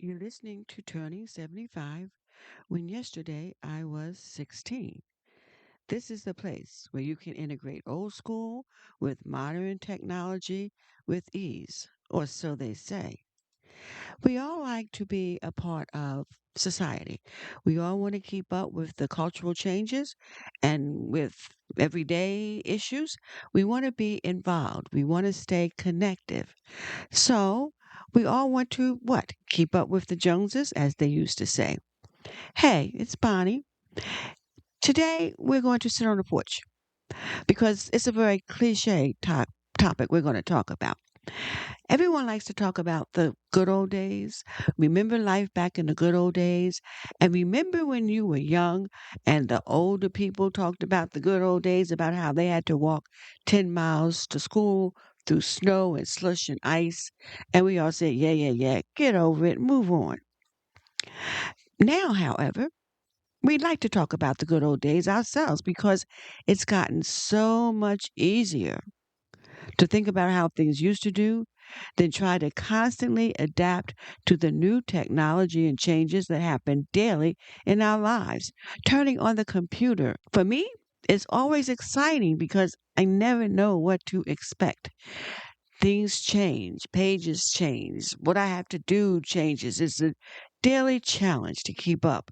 You're listening to Turning 75 when yesterday I was 16. This is the place where you can integrate old school with modern technology with ease, or so they say. We all like to be a part of society. We all want to keep up with the cultural changes and with everyday issues. We want to be involved. We want to stay connected. So we all want to what? Keep up with the Joneses, as they used to say. Hey, it's Bonnie. Today we're going to sit on the porch because it's a very cliche topic we're going to talk about. Everyone likes to talk about the good old days. Remember life back in the good old days. And remember when you were young and the older people talked about the good old days, about how they had to walk 10 miles to school through snow and slush and ice. And we all said, yeah, yeah, yeah, get over it, move on. Now, however, we'd like to talk about the good old days ourselves because it's gotten so much easier to think about how things used to do than try to constantly adapt to the new technology and changes that happen daily in our lives. Turning on the computer, for me, it's always exciting because I never know what to expect. Things change, pages change, what I have to do changes. It's a daily challenge to keep up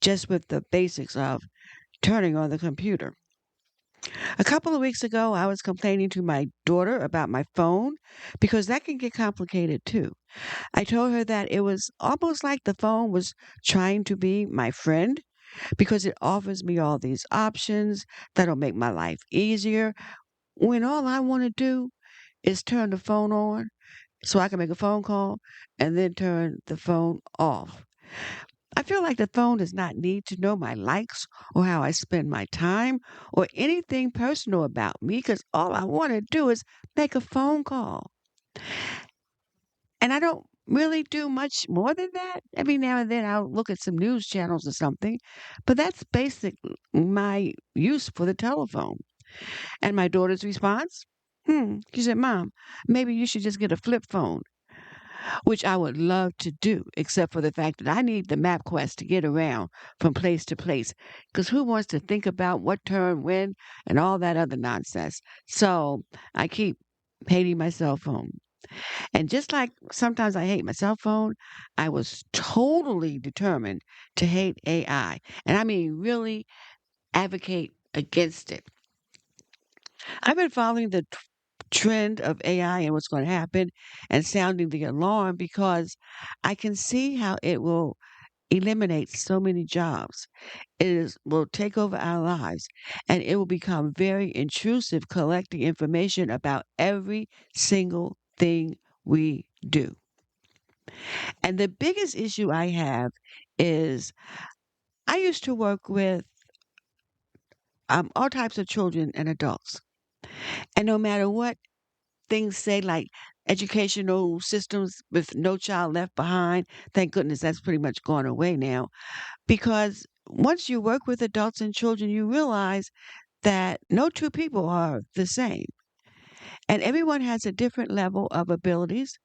just with the basics of turning on the computer. A couple of weeks ago, I was complaining to my daughter about my phone because that can get complicated too. I told her that it was almost like the phone was trying to be my friend because it offers me all these options that'll make my life easier when all I want to do is turn the phone on so I can make a phone call and then turn the phone off. I feel like the phone does not need to know my likes or how I spend my time or anything personal about me because all I want to do is make a phone call. And I don't really do much more than that. Every now and then I'll look at some news channels or something, but that's basic my use for the telephone. And my daughter's response? She said, Mom, maybe you should just get a flip phone, which I would love to do, except for the fact that I need the MapQuest to get around from place to place. Because who wants to think about what turn when and all that other nonsense? So I keep hating my cell phone. And just like sometimes I hate my cell phone, I was totally determined to hate AI. And I mean, really advocate against it. I've been following the trend of AI and what's going to happen and sounding the alarm because I can see how it will eliminate so many jobs. Will take over our lives and it will become very intrusive, collecting information about every single thing we do. And the biggest issue I have is I used to work with all types of children and adults. And no matter what things say, like educational systems with no child left behind, thank goodness that's pretty much gone away now. Because once you work with adults and children, you realize that no two people are the same. And everyone has a different level of abilities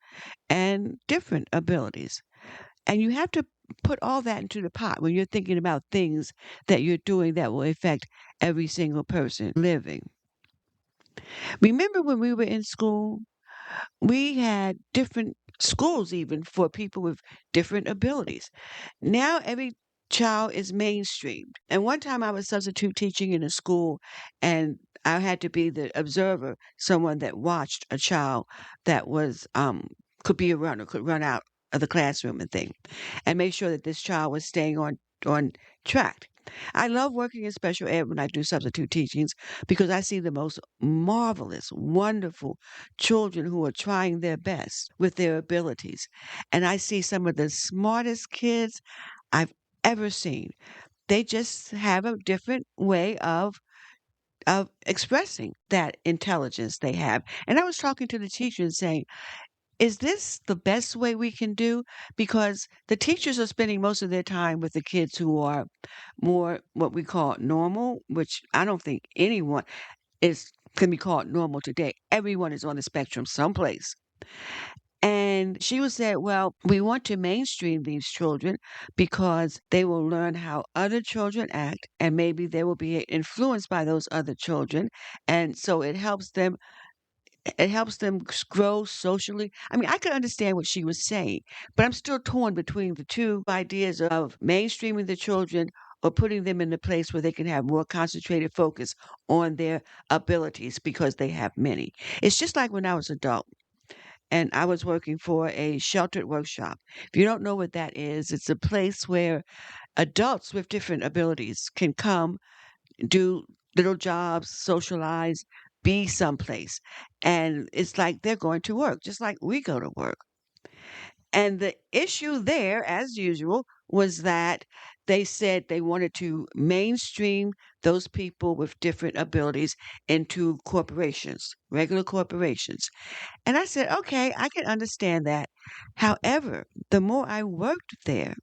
and different abilities. And you have to put all that into the pot when you're thinking about things that you're doing that will affect every single person living. Remember when we were in school, we had different schools even for people with different abilities. Now every child is mainstreamed. And one time I was substitute teaching in a school and I had to be the observer, someone that watched a child that was could be a runner, could run out of the classroom and thing, and make sure that this child was staying on track. I love working in special ed when I do substitute teachings because I see the most marvelous, wonderful children who are trying their best with their abilities. And I see some of the smartest kids I've ever seen. They just have a different way of expressing that intelligence they have. And I was talking to the teacher and saying, is this the best way we can do? Because the teachers are spending most of their time with the kids who are more what we call normal, which I don't think anyone is can be called normal today. Everyone is on the spectrum someplace. And she was said, well, we want to mainstream these children because they will learn how other children act and maybe they will be influenced by those other children. And so it helps them grow socially. I mean, I could understand what she was saying, but I'm still torn between the two ideas of mainstreaming the children or putting them in a place where they can have more concentrated focus on their abilities because they have many. It's just like when I was adult and I was working for a sheltered workshop. If you don't know what that is, it's a place where adults with different abilities can come, do little jobs, socialize, be someplace. And it's like they're going to work, just like we go to work. And the issue there, as usual, was that they said they wanted to mainstream those people with different abilities into corporations, regular corporations. And I said, okay, I can understand that. However, the more I worked there,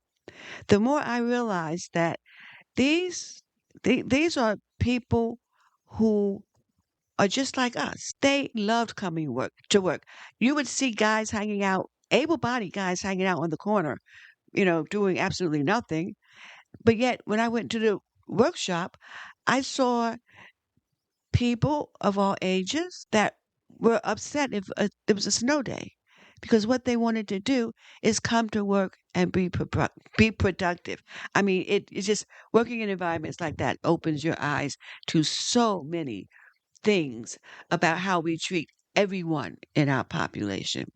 the more I realized that these these are people who are just like us. They loved coming work to work. You would see guys hanging out, able-bodied guys hanging out on the corner, doing absolutely nothing. But yet, when I went to the workshop, I saw people of all ages that were upset if it was a snow day because what they wanted to do is come to work and be productive. I mean, it's just working in environments like that opens your eyes to so many things about how we treat everyone in our population.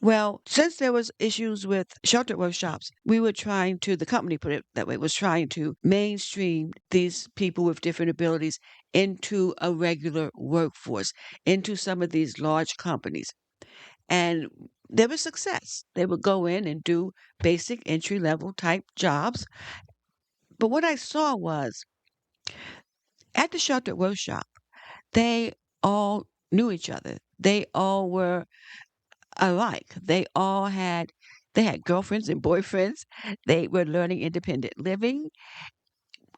Well, since there was issues with shelter workshops, we were trying to, the company put it that way, was trying to mainstream these people with different abilities into a regular workforce, into some of these large companies. And there was success. They would go in and do basic entry level type jobs. But what I saw was at the shelter workshop, they all knew each other. They all were alike. They had girlfriends and boyfriends. They were learning independent living.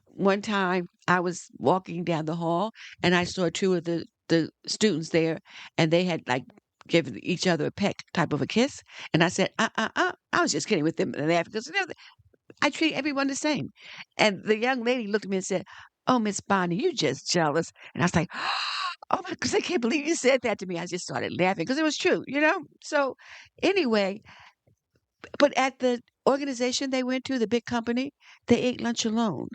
One time I was walking down the hall and I saw two of the students there and they had like given each other a peck type of a kiss. And I said, I was just kidding with them and laughing because I treat everyone the same. And the young lady looked at me and said, "Oh, Miss Bonnie, you just jealous." And I was like, "Oh my goodness, I can't believe you said that to me." I just started laughing because it was true. So anyway, but at the organization they went to, the big company, they ate lunch alone.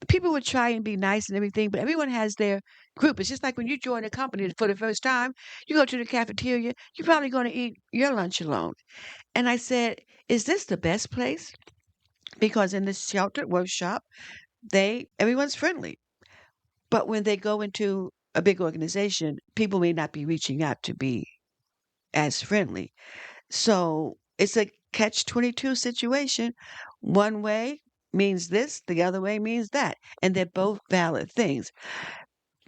People would try and be nice and everything, but everyone has their group. It's just like when you join a company for the first time, you go to the cafeteria, you're probably going to eat your lunch alone. And I said, "Is this the best place?" Because in this sheltered workshop, everyone's friendly. But when they go into a big organization, people may not be reaching out to be as friendly. So it's a catch 22 situation. One way means this, the other way means that. And they're both valid things.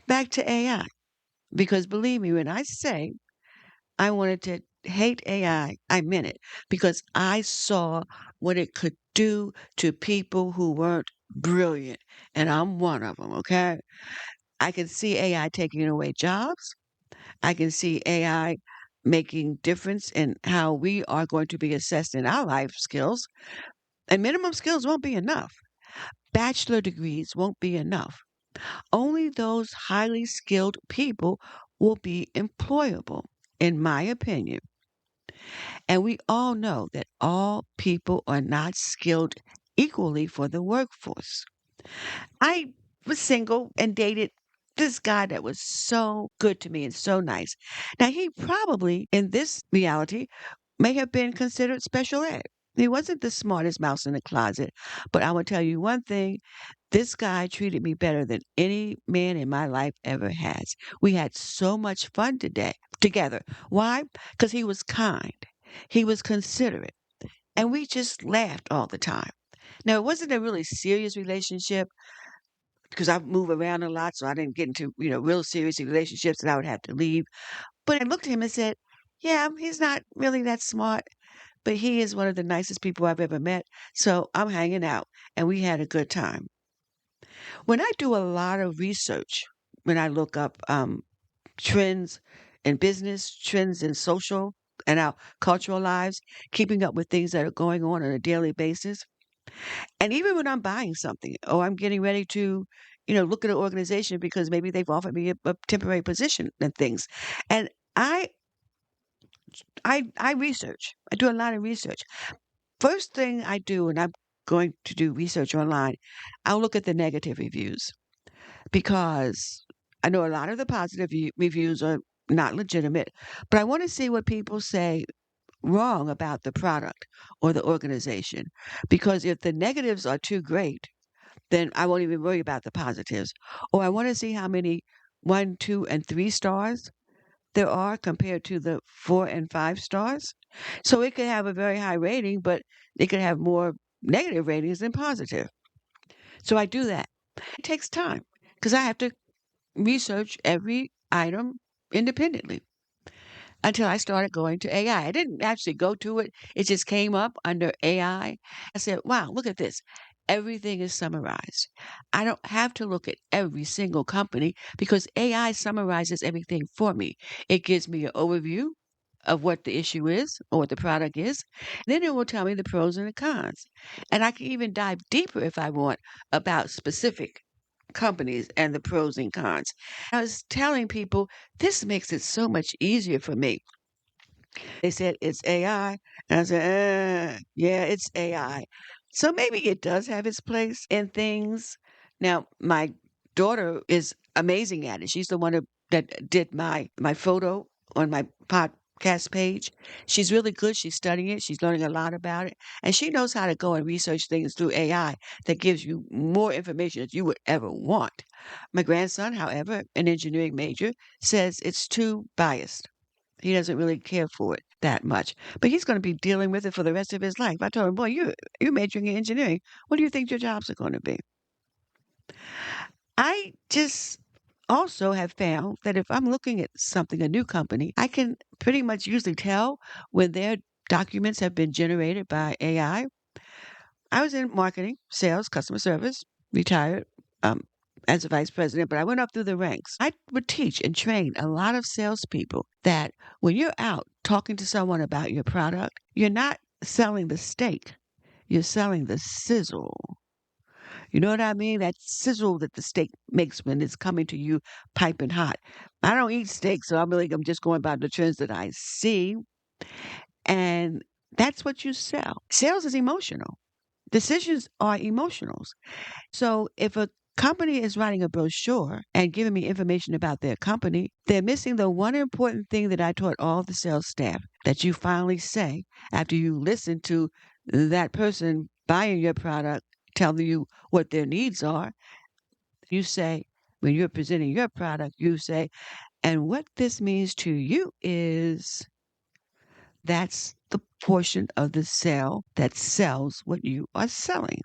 Back to AI, because believe me, when I say I wanted to hate I meant it because I saw what it could do to people who weren't brilliant. And I'm one of them, okay? I can see AI taking away jobs. I can see AI making difference in how we are going to be assessed in our life skills. And minimum skills won't be enough. Bachelor degrees won't be enough. Only those highly skilled people will be employable, in my opinion. And we all know that all people are not skilled equally for the workforce. I was single and dated this guy that was so good to me and so nice. Now, he probably, in this reality, may have been considered special ed. He wasn't the smartest mouse in the closet, but I will tell you one thing, this guy treated me better than any man in my life ever has. We had so much fun together. Why? Because he was kind, he was considerate, and we just laughed all the time. Now, it wasn't a really serious relationship because I move around a lot, so I didn't get into, real serious relationships that I would have to leave. But I looked at him and said, "Yeah, he's not really that smart, but he is one of the nicest people I've ever met. So I'm hanging out." And we had a good time. When I do a lot of research, when I look up trends in business, trends in social, and our cultural lives, keeping up with things that are going on a daily basis. And even when I'm buying something or I'm getting ready to, look at an organization because maybe they've offered me a temporary position and things. And I I research. I do a lot of research. First thing I do when I'm going to do research online, I'll look at the negative reviews because I know a lot of the positive reviews are not legitimate, but I want to see what people say wrong about the product or the organization. Because if the negatives are too great, then I won't even worry about the positives. Or I want to see how many 1, 2, and 3 stars there are compared to the 4 and 5 stars. So it could have a very high rating, but it could have more negative ratings than positive. So I do that. It takes time because I have to research every item independently until I started going to AI. I didn't actually go to it, it just came up under AI. I said, wow, look at this. Everything is summarized. I don't have to look at every single company because AI summarizes everything for me. It gives me an overview of what the issue is or what the product is. Then it will tell me the pros and the cons. And I can even dive deeper if I want about specific companies and the pros and cons. I was telling people this makes it so much easier for me. They said it's AI, and I said, yeah, it's AI. So maybe it does have its place in things. Now, my daughter is amazing at it. She's the one that did my photo on my podcast page. She's really good. She's studying it. She's learning a lot about it, and she knows how to go and research things through AI that gives you more information that you would ever want. My grandson, however, an engineering major, says it's too biased. He doesn't really care for it that much, but he's going to be dealing with it for the rest of his life. I told him, "Boy, you're majoring in engineering. What do you think your jobs are going to be?" I just also have found that if I'm looking at something, a new company, I can pretty much usually tell when their documents have been generated by AI. I was in marketing, sales, customer service, retired um, as a vice president, but I went up through the ranks. I would teach and train a lot of salespeople that when you're out talking to someone about your product, you're not selling the steak, you're selling the sizzle. You know what I mean? That sizzle that the steak makes when it's coming to you piping hot. I don't eat steak, so I'm just going by the trends that I see. And that's what you sell. Sales is emotional. Decisions are emotionals. So if a company is writing a brochure and giving me information about their company, they're missing the one important thing that I taught all the sales staff that you finally say after you listen to that person buying your product telling you what their needs are. You say, when you're presenting your product, you say, and what this means to you is that's the portion of the sale that sells what you are selling.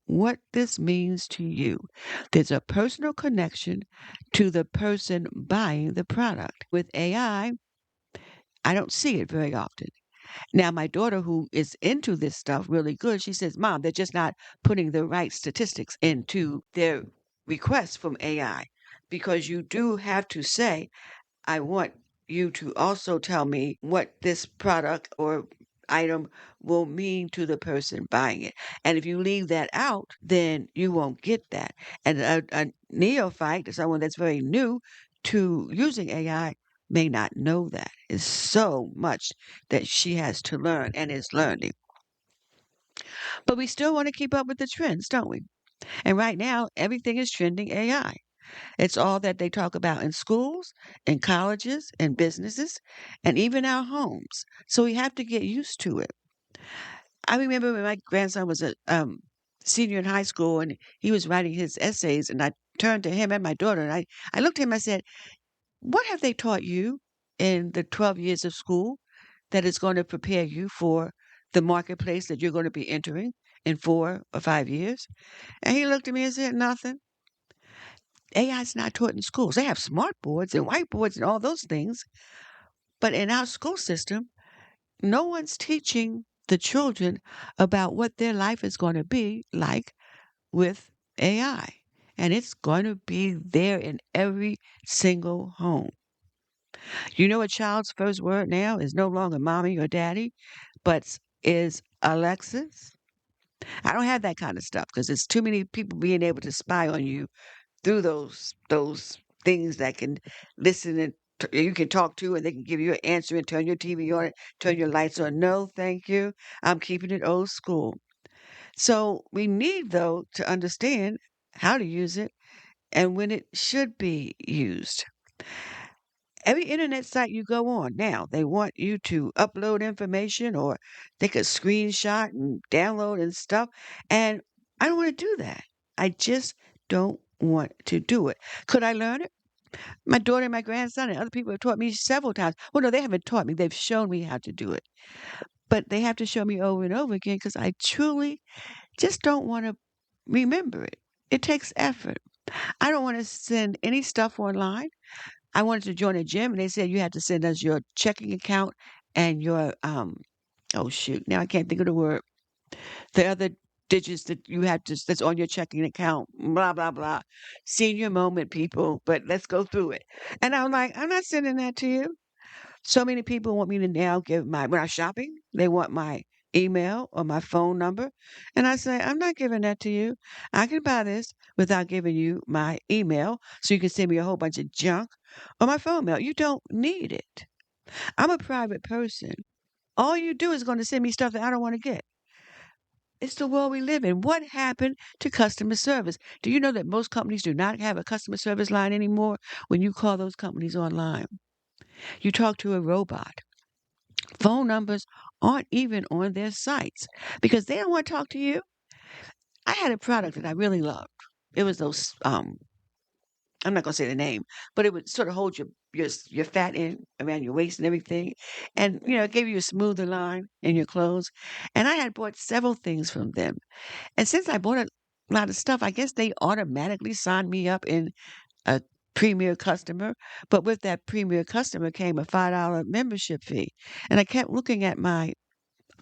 What this means to you. There's a personal connection to the person buying the product. With AI, I don't see it very often. Now, my daughter, who is into this stuff really good, she says, Mom, they're just not putting the right statistics into their requests from AI because you do have to say, I want you to also tell me what this product or item will mean to the person buying it. And if you leave that out, then you won't get that. And a neophyte, someone that's very new to using AI, may not know that. It's so much that she has to learn and is learning. But we still want to keep up with the trends, don't we? And right now, everything is trending AI. It's all that they talk about in schools, in colleges, in businesses, and even our homes. So we have to get used to it. I remember when my grandson was a senior in high school and he was writing his essays, and I turned to him and my daughter, and I looked at him and I said, what have they taught you in the 12 years of school that is going to prepare you for the marketplace that you're going to be entering in 4 or 5 years? And he looked at me and said, nothing. AI is not taught in schools. They have smart boards and whiteboards and all those things. But in our school system, no one's teaching the children about what their life is going to be like with AI. And it's going to be there in every single home. You know, a child's first word now is no longer mommy or daddy, but is Alexis. I don't have that kind of stuff because there's too many people being able to spy on you through those things that can listen and you can talk to and they can give you an answer and turn your TV on, turn your lights on. No, thank you. I'm keeping it old school. So we need though to understand how to use it and when it should be used. Every internet site you go on now, they want you to upload information or take a screenshot and download and stuff. And I don't want to do that. I just don't want to do it. Could I learn it? My daughter and my grandson and other people have taught me several times. Well, no, they haven't taught me. They've shown me how to do it. But they have to show me over and over again because I truly just don't want to remember it. It takes effort. I don't want to send any stuff online. I wanted to join a gym and they said you had to send us your checking account and your oh shoot, now I can't think of the word. The other digits that you have to that's on your checking account, blah blah blah. Senior moment, people, but let's go through it. And I'm like, I'm not sending that to you. So many people want me to now give my when I'm shopping, they want my email or my phone number. And I say, I'm not giving that to you. I can buy this without giving you my email so you can send me a whole bunch of junk or my phone mail. You don't need it. I'm a private person. All you do is going to send me stuff that I don't want to get. It's the world we live in. What happened to customer service? Do you know that most companies do not have a customer service line anymore when you call those companies online? You talk to a robot. Phone numbers aren't even on their sites because they don't want to talk to you. I had a product that I really loved. It was those I'm not gonna say the name, but it would sort of hold your fat in around your waist and everything, and it gave you a smoother line in your clothes. And I had bought several things from them, and since I bought a lot of stuff, I guess they automatically signed me up in a premier customer. But with that premier customer came a $5 membership fee, and I kept looking at my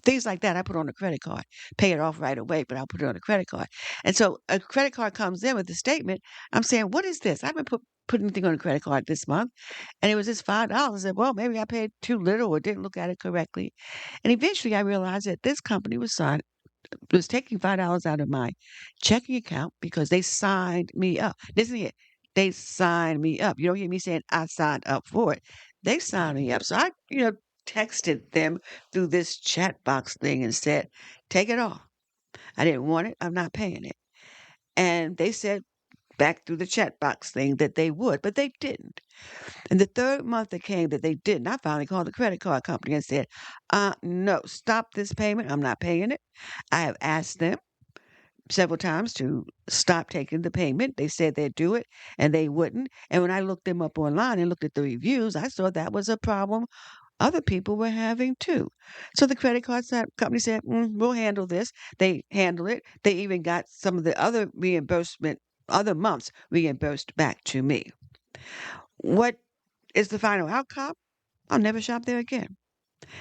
things like that. I put on a credit card, pay it off right away, but I'll put it on a credit card. And so a credit card comes in with the statement. I'm saying, what is this? I haven't put anything on a credit card this month. And it was just $5. I said, well, maybe I paid too little or didn't look at it correctly. And eventually I realized that this company was taking $5 out of my checking account because they signed me up. Listen here. They signed me up. You don't hear me saying I signed up for it. They signed me up. So I texted them through this chat box thing and said, take it off. I didn't want it. I'm not paying it. And they said back through the chat box thing that they would, but they didn't. And the third month that came that they didn't, I finally called the credit card company and said, no, stop this payment. I'm not paying it. I have asked them several times to stop taking the payment. They said they'd do it and they wouldn't. And when I looked them up online and looked at the reviews, I saw that was a problem other people were having too. So the credit card company said, we'll handle this. They handle it. They even got some of the other reimbursement, other months reimbursed back to me. What is the final outcome? I'll never shop there again.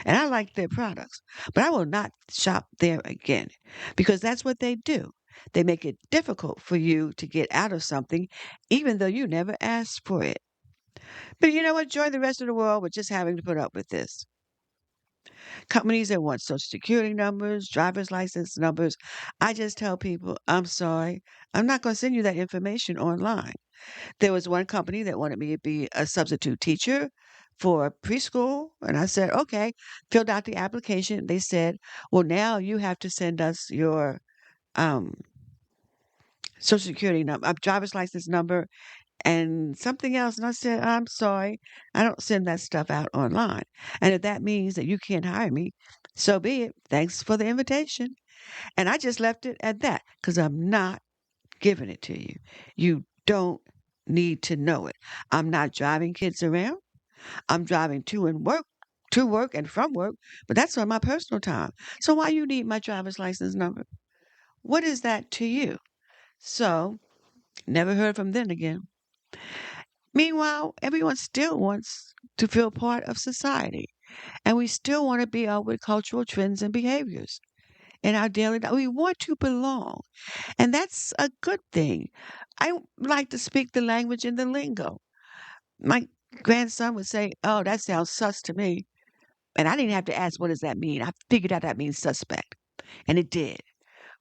And I like their products, but I will not shop there again because that's what they do. They make it difficult for you to get out of something, even though you never asked for it. But you know what? Join the rest of the world with just having to put up with this. Companies that want social security numbers, driver's license numbers. I just tell people, I'm sorry, I'm not going to send you that information online. There was one company that wanted me to be a substitute teacher for preschool. And I said, okay, filled out the application. They said, well, now you have to send us your um, social security number, driver's license number, and something else. And I said, I'm sorry, I don't send that stuff out online. And if that means that you can't hire me, so be it. Thanks for the invitation. And I just left it at that because I'm not giving it to you. You don't need to know it. I'm not driving kids around. I'm driving to work and from work, but that's on my personal time. So why you need my driver's license number? What is that to you? So never heard from them again. Meanwhile, everyone still wants to feel part of society, and we still want to be out with cultural trends and behaviors in our daily life. We want to belong, and that's a good thing. I like to speak the language and the lingo. My grandson would say, "Oh, that sounds sus to me." And I didn't have to ask, what does that mean? I figured out that means suspect. And it did.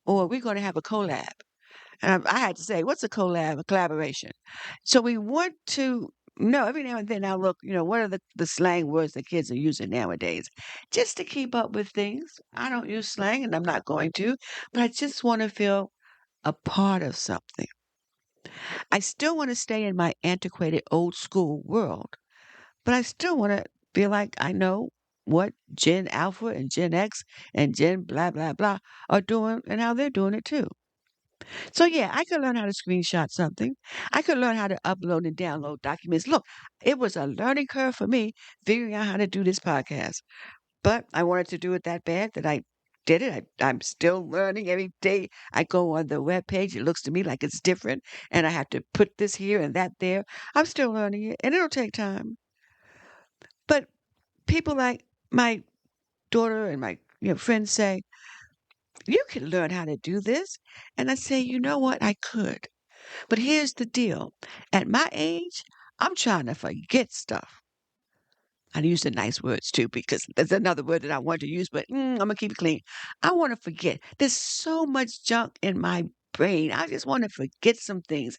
Or we're going to have a collab. And I had to say, what's a collab? A collaboration. So we want to know every now and then I look, what are the slang words that kids are using nowadays? Just to keep up with things. I don't use slang and I'm not going to, but I just want to feel a part of something. I still want to stay in my antiquated old school world, but I still want to feel like I know what Gen Alpha and Gen X and Gen blah, blah, blah are doing and how they're doing it too. So, yeah, I could learn how to screenshot something. I could learn how to upload and download documents. Look, it was a learning curve for me figuring out how to do this podcast, but I wanted to do it that bad that I did it. I'm still learning every day. I go on the web page. It looks to me like it's different, and I have to put this here and that there. I'm still learning it, and it'll take time. But people like my daughter and my friends say, "You can learn how to do this." And I say, "You know what? I could. But here's the deal. At my age, I'm trying to forget stuff." I use the nice words too because there's another word that I want to use, but I'm gonna keep it clean. I want to forget. There's so much junk in my brain. I just want to forget some things.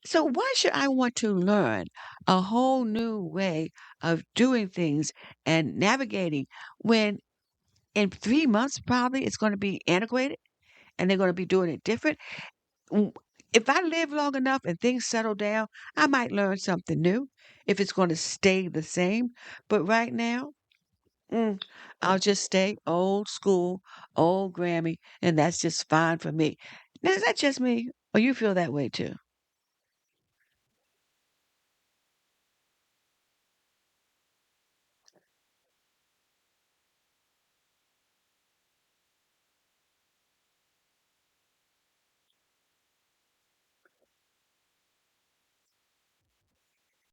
So why should I want to learn a whole new way of doing things and navigating when in 3 months probably it's going to be antiquated and they're going to be doing it different? w- if I live long enough and things settle down, I might learn something new if it's going to stay the same. But right now, mm, I'll just stay old school, old Grammy, and that's just fine for me. Now, is that just me, or you feel that way too?